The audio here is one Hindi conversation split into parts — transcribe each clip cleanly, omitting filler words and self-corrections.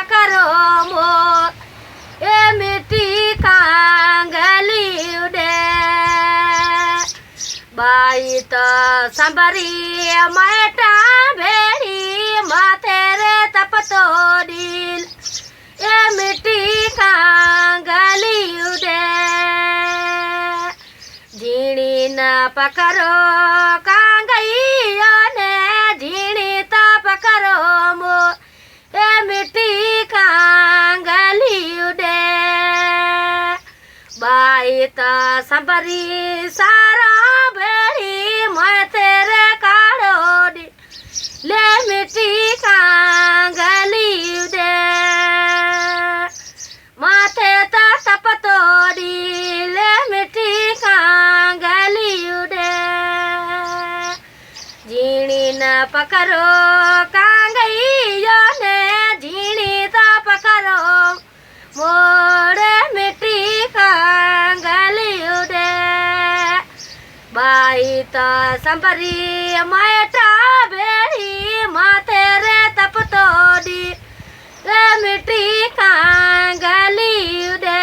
पकड़ो मोर ए मिट्टी कांगली उड़े बाई तो संबरी मैटा भेड़ी माथे रे तपतो दिल ए मिट्टी कांगली उड़े झीणी न पकड़ो कांगैया ने झीणी तो पकड़ो मोर ए मिट्टी कांगली उड़े बाई तो संबरी सारा भेड़ी मैं तेरे काढ़ो दी ले मिट्टी कांगली उड़े माथे तो तपतो दी ले मिट्टी कांगली उड़े झीणी न पकड़ो कांगैया ने झीणी तो पकड़ो मोरे मिट्टी कांगली उड़े बाई तो संबरी मैटा भेड़ी माथे रे तपतो दी रे मिट्टी कांगली उड़े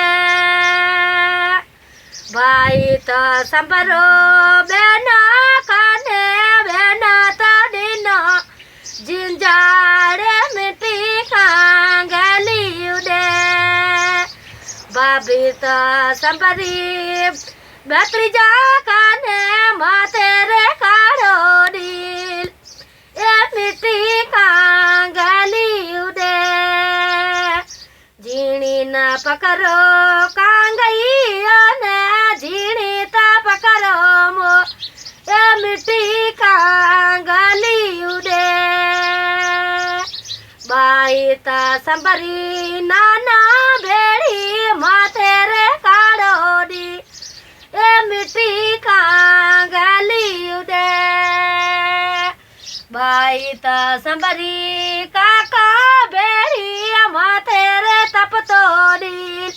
बाई तो संबरो बेना काने बेना तो दिनो जिंजारे मिट्टी कांगली उड़े बाबी तो संबरी भत्रीजा काने माथे रे काढ़ो दिल ए मिट्टी कांगली उड़े झीणी न पकड़ो कांगैया ने झीणी तो पकड़ो मोर ए मिट्टी कांगली उड़े बाई तो संबरी नाना भेड़ी माथे रे काढ़ो दी ए मिट्टी कांगली उड़े बाई तो संबरी काका भेड़ी माथे रे तपतो दी